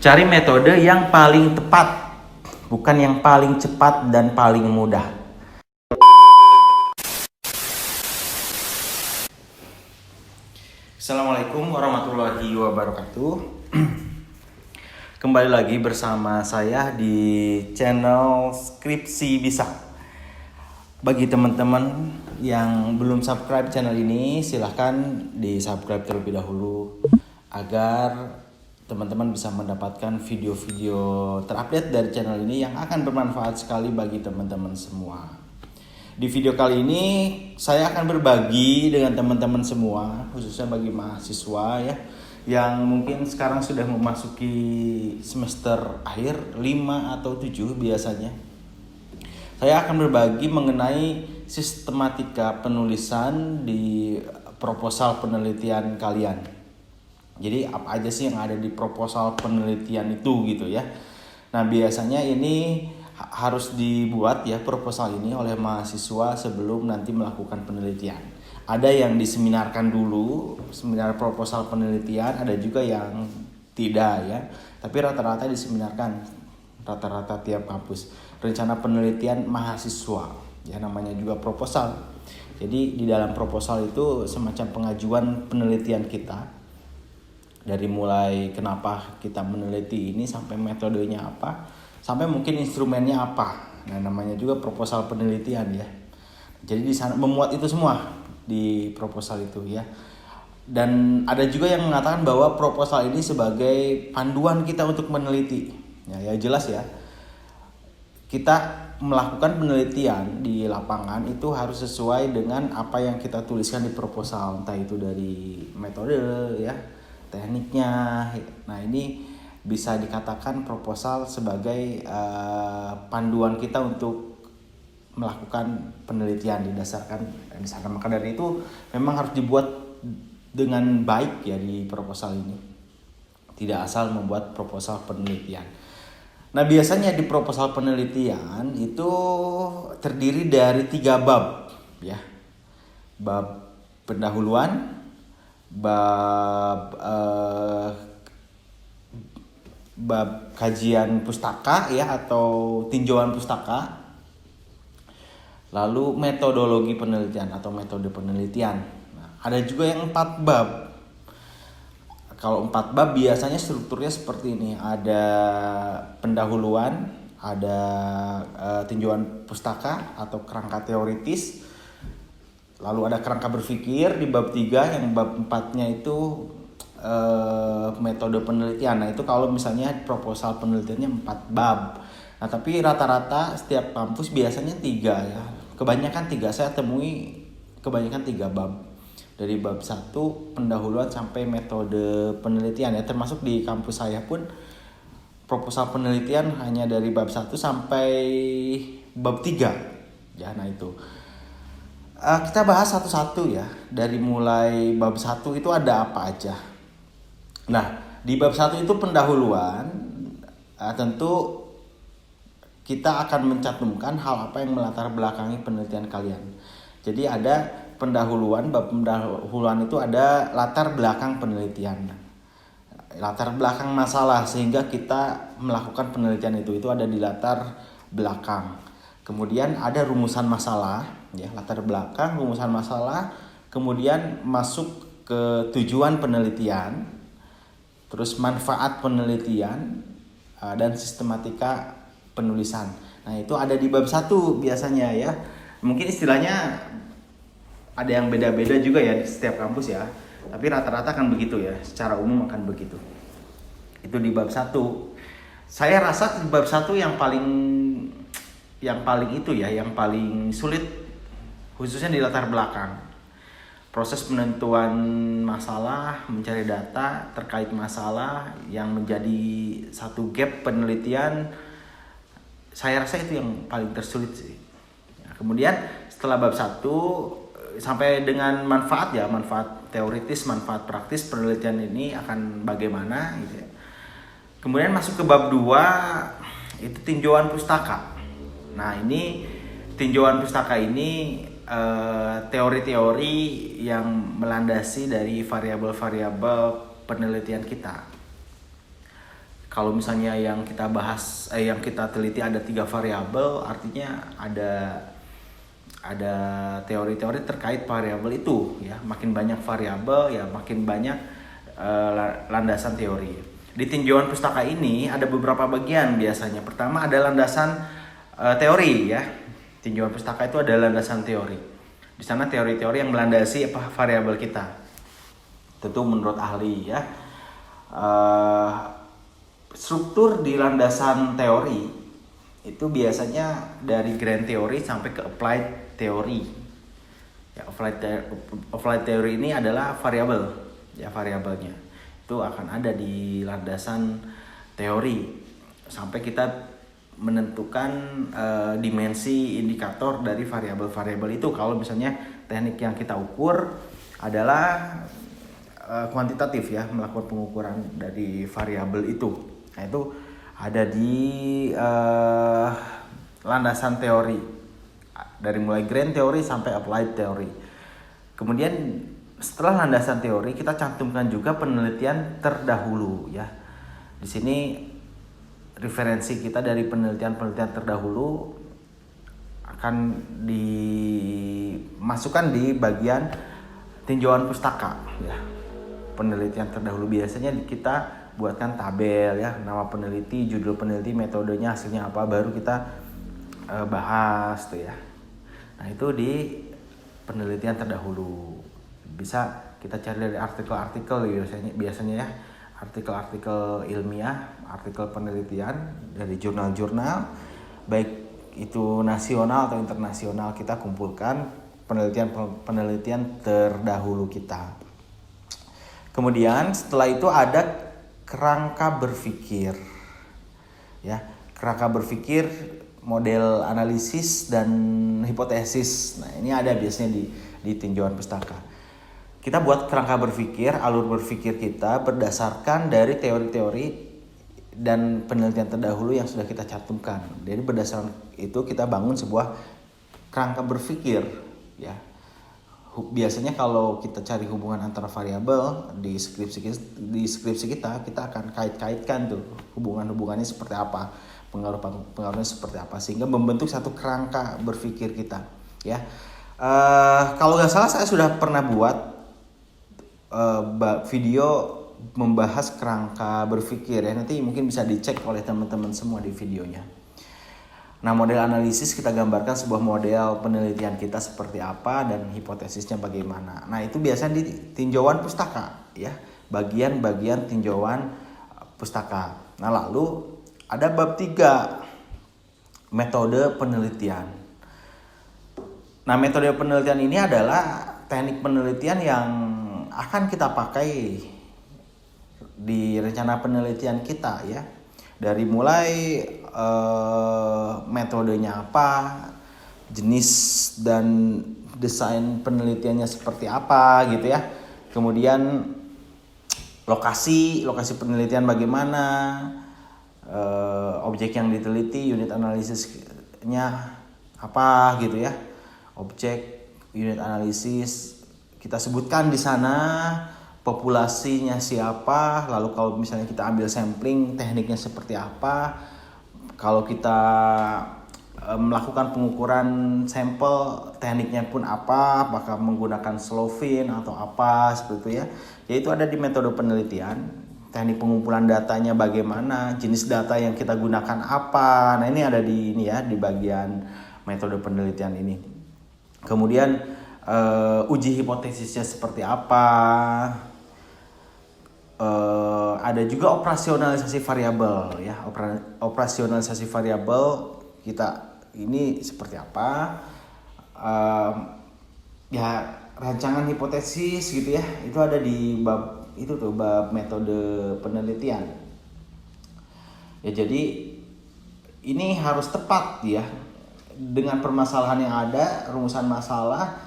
Cari metode yang paling tepat, bukan yang paling cepat dan paling mudah. Assalamualaikum warahmatullahi wabarakatuh. Kembali lagi bersama saya di channel Skripsi Bisa. Bagi teman-teman yang belum subscribe channel ini, silahkan di subscribe terlebih dahulu agar teman-teman bisa mendapatkan video-video terupdate dari channel ini yang akan bermanfaat sekali bagi teman-teman semua. Di video kali ini saya akan berbagi dengan teman-teman semua, khususnya bagi mahasiswa ya, yang mungkin sekarang sudah memasuki semester akhir 5 atau 7 biasanya. Saya akan berbagi mengenai sistematika penulisan di proposal penelitian kalian. Jadi apa aja sih yang ada di proposal penelitian itu gitu ya. Nah biasanya ini harus dibuat ya proposal ini oleh mahasiswa sebelum nanti melakukan penelitian. Ada yang diseminarkan dulu, seminar proposal penelitian, ada juga yang tidak ya. Tapi rata-rata diseminarkan, rata-rata tiap kampus. Rencana penelitian mahasiswa, ya namanya juga proposal. Jadi di dalam proposal itu semacam pengajuan penelitian kita. Dari mulai kenapa kita meneliti ini sampai metodenya apa, sampai mungkin instrumennya apa. Nah, namanya juga proposal penelitian ya. Jadi di sana memuat itu semua di proposal itu ya. Dan ada juga yang mengatakan bahwa proposal ini sebagai panduan kita untuk meneliti. Ya jelas ya. Kita melakukan penelitian di lapangan itu harus sesuai dengan apa yang kita tuliskan di proposal, entah itu dari metode ya, tekniknya. Nah, ini bisa dikatakan proposal sebagai panduan kita untuk melakukan penelitian didasarkan. Maka dari itu memang harus dibuat dengan baik ya di proposal ini. Tidak asal membuat proposal penelitian. Nah biasanya di proposal penelitian itu terdiri dari 3 bab ya. Bab pendahuluan, bab kajian pustaka ya atau tinjauan pustaka, lalu metodologi penelitian atau metode penelitian. Nah, ada juga yang 4 bab. Kalau 4 bab biasanya strukturnya seperti ini. Ada pendahuluan, ada tinjauan pustaka atau kerangka teoritis. Lalu ada kerangka berpikir di bab 3, yang bab 4-nya itu metode penelitian. Nah, itu kalau misalnya proposal penelitiannya 4 bab. Nah, tapi rata-rata setiap kampus biasanya 3 ya. Kebanyakan 3, saya temui kebanyakan 3 bab. Dari bab 1 pendahuluan sampai metode penelitian ya, termasuk di kampus saya pun proposal penelitian hanya dari bab 1 sampai bab 3 ya. Nah itu kita bahas satu-satu ya, dari mulai bab 1 itu ada apa aja. Nah di bab 1 itu pendahuluan, tentu kita akan mencantumkan hal apa yang melatar belakangi penelitian kalian. Jadi ada pendahuluan, bab pendahuluan itu ada latar belakang penelitian, latar belakang masalah, sehingga kita melakukan penelitian itu ada di latar belakang. Kemudian ada rumusan masalah, ya latar belakang, rumusan masalah, kemudian masuk ke tujuan penelitian, terus manfaat penelitian, dan sistematika penulisan. Nah itu ada di bab 1 biasanya ya. Mungkin istilahnya ada yang beda-beda juga ya di setiap kampus ya. Tapi rata-rata akan begitu ya, secara umum akan begitu. Itu di bab 1. Saya rasa di bab 1 yang paling itu ya, yang paling sulit, khususnya di latar belakang. Proses penentuan masalah, mencari data terkait masalah yang menjadi satu gap penelitian. Saya rasa itu yang paling tersulit sih. Nah, kemudian setelah bab 1 sampai dengan manfaat ya, manfaat teoritis, manfaat praktis penelitian ini akan bagaimana gitu ya. Kemudian masuk ke bab 2 itu tinjauan pustaka. Nah, ini tinjauan pustaka ini teori-teori yang melandasi dari variabel-variabel penelitian kita. Kalau misalnya yang kita bahas, yang kita teliti ada 3 variabel, artinya ada teori-teori terkait variabel itu ya. Makin banyak variabel ya makin banyak landasan teori. Di tinjauan pustaka ini ada beberapa bagian biasanya. Pertama ada landasan teori ya. Tinjauan pustaka itu ada landasan teori. Di sana teori-teori yang melandasi variabel kita. Tentu menurut ahli ya. Struktur di landasan teori itu biasanya dari grand theory sampai ke applied theory. Ya, applied theory ini adalah variabel, ya variabelnya itu akan ada di landasan teori sampai kita menentukan dimensi indikator dari variabel-variabel itu. Kalau misalnya teknik yang kita ukur adalah kuantitatif ya, melakukan pengukuran dari variabel itu. Nah itu ada di landasan teori dari mulai grand theory sampai applied theory. Kemudian setelah landasan teori kita cantumkan juga penelitian terdahulu ya. Di sini referensi kita dari penelitian terdahulu akan dimasukkan di bagian tinjauan pustaka ya. Penelitian terdahulu biasanya kita buatkan tabel ya, nama peneliti, judul peneliti, metodenya, hasilnya apa, baru kita bahas tuh ya. Nah itu di penelitian terdahulu. Bisa kita cari dari artikel-artikel biasanya ya, artikel-artikel ilmiah, artikel penelitian dari jurnal-jurnal, baik itu nasional atau internasional, kita kumpulkan penelitian terdahulu kita. Kemudian setelah itu ada kerangka berpikir ya, kerangka berpikir, model analisis dan hipotesis. Nah ini ada biasanya di tinjauan pustaka. Kita buat kerangka berpikir, alur berpikir kita berdasarkan dari teori-teori dan penelitian terdahulu yang sudah kita cantumkan. Jadi berdasarkan itu kita bangun sebuah kerangka berpikir ya. Biasanya kalau kita cari hubungan antara variabel di skripsi kita akan kait-kaitkan tuh hubungannya seperti apa, pengaruhnya seperti apa, sehingga membentuk satu kerangka berpikir kita ya. Kalau nggak salah saya sudah pernah buat video membahas kerangka berpikir ya, nanti mungkin bisa dicek oleh teman-teman semua di videonya. Nah, model analisis kita gambarkan sebuah model penelitian kita seperti apa dan hipotesisnya bagaimana. Nah, itu biasanya di tinjauan pustaka ya, bagian-bagian tinjauan pustaka. Nah, lalu ada bab 3, metode penelitian. Nah, metode penelitian ini adalah teknik penelitian yang akan kita pakai di rencana penelitian kita ya. Dari mulai metodenya apa, jenis dan desain penelitiannya seperti apa gitu ya. Kemudian lokasi penelitian bagaimana, objek yang diteliti, unit analisisnya apa gitu ya. Objek, unit analisis kita sebutkan di sana, populasinya siapa, lalu kalau misalnya kita ambil sampling, tekniknya seperti apa, kalau kita melakukan pengukuran sampel, tekniknya pun apa, apakah menggunakan Slovin atau apa seperti itu ya. Yaitu ada di metode penelitian, teknik pengumpulan datanya bagaimana, jenis data yang kita gunakan apa. Nah ini ada di bagian metode penelitian ini. Kemudian uji hipotesisnya seperti apa. Ada juga operasionalisasi variabel ya. Operasionalisasi variabel kita ini seperti apa, ya rancangan hipotesis gitu ya, itu ada di bab itu tuh, bab metode penelitian ya. Jadi ini harus tepat ya dengan permasalahan yang ada, rumusan masalah.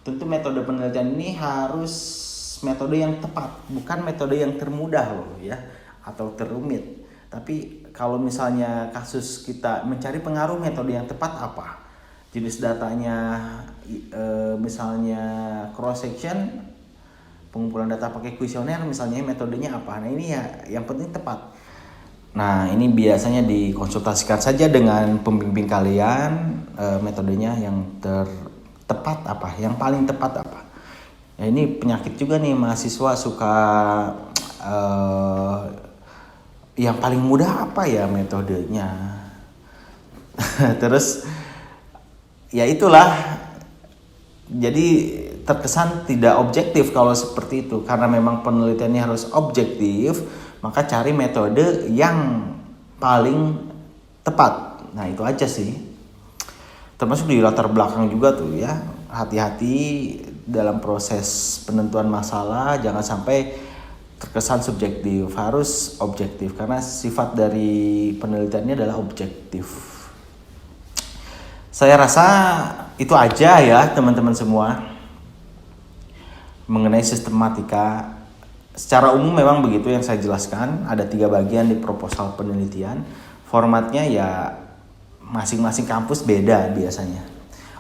Tentu metode penelitian ini harus metode yang tepat, bukan metode yang termudah loh ya, atau terumit. Tapi kalau misalnya kasus kita mencari pengaruh, metode yang tepat apa? Jenis datanya misalnya cross section, pengumpulan data pakai kuesioner misalnya, metodenya apa? Nah ini ya yang penting tepat. Nah, ini biasanya dikonsultasikan saja dengan pembimbing kalian, metodenya yang tepat apa, yang paling tepat apa. Ya, ini penyakit juga nih, mahasiswa suka yang paling mudah apa ya metodenya. Terus ya itulah, jadi terkesan tidak objektif kalau seperti itu. Karena memang penelitiannya harus objektif, maka cari metode yang paling tepat. Nah itu aja sih. Termasuk di latar belakang juga tuh ya, hati-hati dalam proses penentuan masalah, jangan sampai terkesan subjektif, harus objektif karena sifat dari penelitiannya adalah objektif. Saya rasa itu aja ya teman-teman semua mengenai sistematika. Secara umum memang begitu yang saya jelaskan, ada 3 bagian di proposal penelitian. Formatnya ya masing-masing kampus beda biasanya.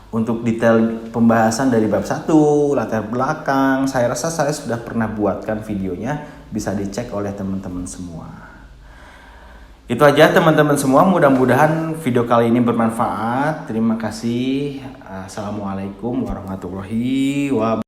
Untuk detail pembahasan dari bab 1, latar belakang, saya rasa saya sudah pernah buatkan videonya, bisa dicek oleh teman-teman semua. Itu aja teman-teman semua, mudah-mudahan video kali ini bermanfaat. Terima kasih. Assalamualaikum warahmatullahi wabarakatuh.